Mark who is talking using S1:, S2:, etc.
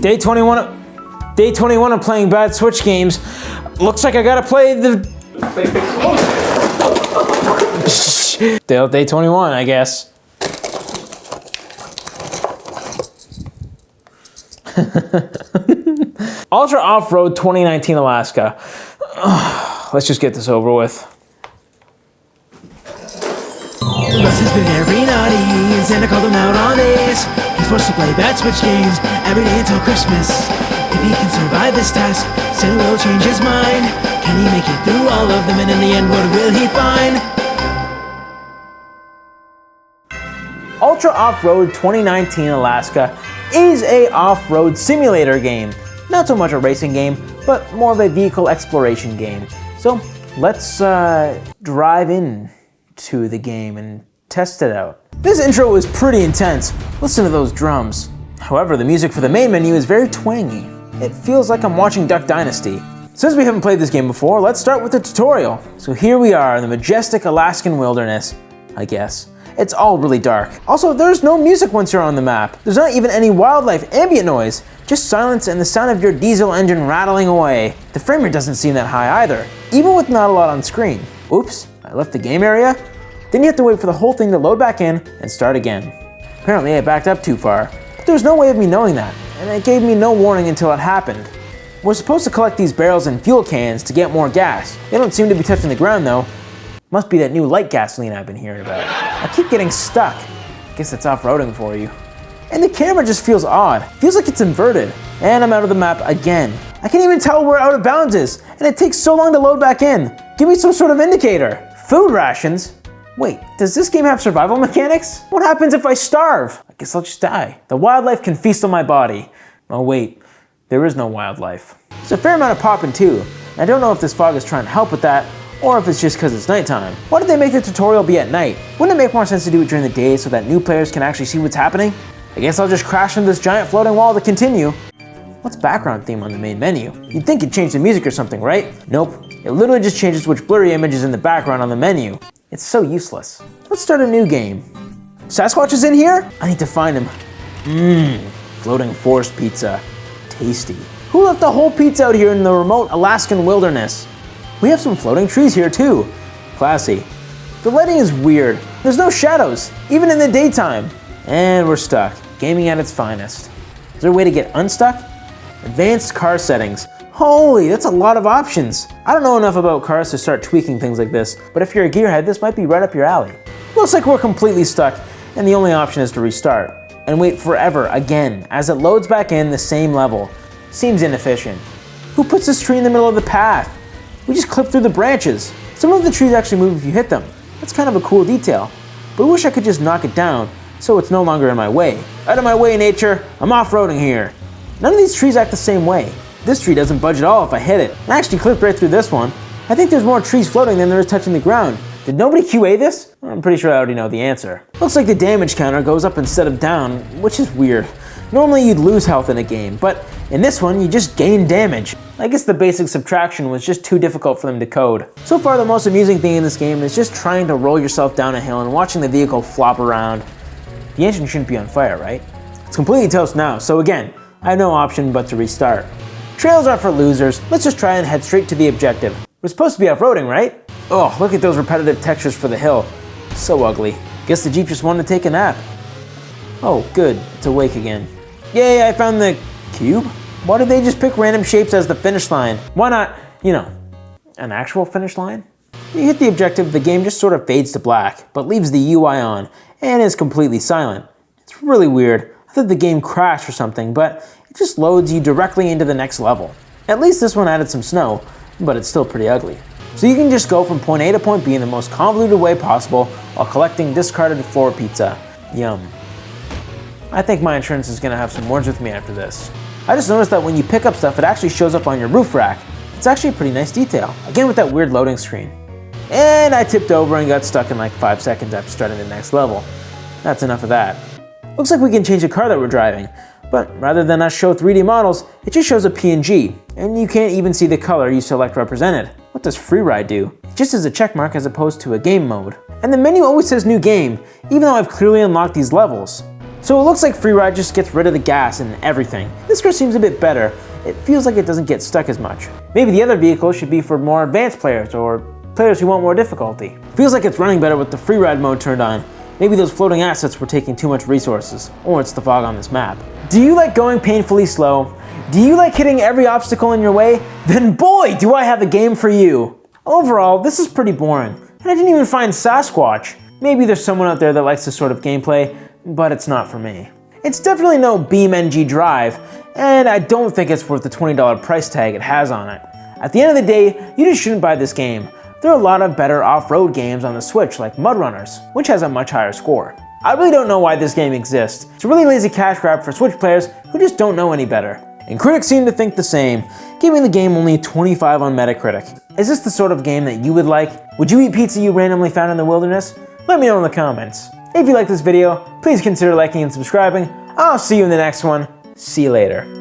S1: Day 21. Day 21 of playing bad Switch games. Looks like I gotta play the. Day 21, I guess. Ultra Off-Road 2019 Alaska. Let's just get this over with.
S2: Russ has been very naughty, and Santa called him out on this. He's forced to play bad Switch games every day until Christmas. If he can survive this task, Santa will change his mind. Can he make it through all of them, and in the end, what will he find?
S1: Ultra Off-Road 2019 Alaska is a off-road simulator game. Not so much a racing game, but more of a vehicle exploration game. So let's drive in to the game and test it out. This intro is pretty intense. Listen to those drums. However, the music for the main menu is very twangy. It feels like I'm watching Duck Dynasty. Since we haven't played this game before, let's start with the tutorial. So here we are in the majestic Alaskan wilderness, I guess. It's all really dark. Also, there's no music once you're on the map. There's not even any wildlife ambient noise, just silence and the sound of your diesel engine rattling away. The frame rate doesn't seem that high either, even with not a lot on screen. Oops, I left the game area? Then you have to wait for the whole thing to load back in and start again. Apparently I backed up too far, but there's no way of me knowing that, and it gave me no warning until it happened. We're supposed to collect these barrels and fuel cans to get more gas. They don't seem to be touching the ground though. Must be that new light gasoline I've been hearing about. I keep getting stuck. Guess that's off-roading for you. And the camera just feels odd. Feels like it's inverted. And I'm out of the map again. I can't even tell where out of bounds is, and it takes so long to load back in. Give me some sort of indicator. Food rations? Wait, does this game have survival mechanics? What happens if I starve? I guess I'll just die. The wildlife can feast on my body. Oh wait, there is no wildlife. There's a fair amount of popping too. I don't know if this fog is trying to help with that, or if it's just because it's nighttime. Why did they make the tutorial be at night? Wouldn't it make more sense to do it during the day so that new players can actually see what's happening? I guess I'll just crash into this giant floating wall to continue. What's background theme on the main menu? You'd think it'd change the music or something, right? Nope, it literally just changes which blurry image is in the background on the menu. It's so useless. Let's start a new game. Sasquatch is in here? I need to find him. Floating forest pizza. Tasty. Who left the whole pizza out here in the remote Alaskan wilderness? We have some floating trees here too. Classy. The lighting is weird. There's no shadows, even in the daytime. And we're stuck. Gaming at its finest. Is there a way to get unstuck? Advanced car settings. Holy, that's a lot of options. I don't know enough about cars to start tweaking things like this, but if you're a gearhead, this might be right up your alley. Looks like we're completely stuck, and the only option is to restart. And wait forever again, as it loads back in the same level. Seems inefficient. Who puts this tree in the middle of the path? We just clip through the branches. Some of the trees actually move if you hit them. That's kind of a cool detail. But I wish I could just knock it down, so it's no longer in my way. Out of my way, nature. I'm off-roading here. None of these trees act the same way. This tree doesn't budge at all if I hit it. I actually clipped right through this one. I think there's more trees floating than there is touching the ground. Did nobody QA this? I'm pretty sure I already know the answer. Looks like the damage counter goes up instead of down, which is weird. Normally you'd lose health in a game, but in this one you just gain damage. I guess the basic subtraction was just too difficult for them to code. So far the most amusing thing in this game is just trying to roll yourself down a hill and watching the vehicle flop around. The engine shouldn't be on fire, right? It's completely toast now, so again, I have no option but to restart. Trails are for losers. Let's just try and head straight to the objective. We're supposed to be off-roading, right? Oh, look at those repetitive textures for the hill. So ugly. Guess the Jeep just wanted to take a nap. Oh, good. It's awake again. Yay, I found the cube? Why did they just pick random shapes as the finish line? Why not, an actual finish line? You hit the objective, the game just sort of fades to black, but leaves the UI on, and is completely silent. It's really weird. I thought the game crashed or something, but it just loads you directly into the next level. At least this one added some snow, but it's still pretty ugly. So you can just go from point A to point B in the most convoluted way possible while collecting discarded floor pizza. Yum. I think my insurance is gonna have some words with me after this. I just noticed that when you pick up stuff, it actually shows up on your roof rack. It's actually a pretty nice detail, again with that weird loading screen. And I tipped over and got stuck in like 5 seconds after starting the next level. That's enough of that. Looks like we can change the car that we're driving, but rather than us show 3D models, it just shows a PNG, and you can't even see the color you select represented. What does free ride do? It just is a check mark as opposed to a game mode. And the menu always says new game, even though I've clearly unlocked these levels. So it looks like Freeride just gets rid of the gas and everything. This car seems a bit better. It feels like it doesn't get stuck as much. Maybe the other vehicle should be for more advanced players or players who want more difficulty. Feels like it's running better with the Freeride mode turned on. Maybe those floating assets were taking too much resources, or it's the fog on this map. Do you like going painfully slow? Do you like hitting every obstacle in your way? Then boy, do I have a game for you! Overall, this is pretty boring, and I didn't even find Sasquatch. Maybe there's someone out there that likes this sort of gameplay, but it's not for me. It's definitely no BeamNG Drive, and I don't think it's worth the $20 price tag it has on it. At the end of the day, you just shouldn't buy this game. There are a lot of better off-road games on the Switch like Mud Runners, which has a much higher score. I really don't know why this game exists. It's a really lazy cash grab for Switch players who just don't know any better. And critics seem to think the same, giving the game only 25 on Metacritic. Is this the sort of game that you would like? Would you eat pizza you randomly found in the wilderness? Let me know in the comments. If you like this video, please consider liking and subscribing. I'll see you in the next one. See you later.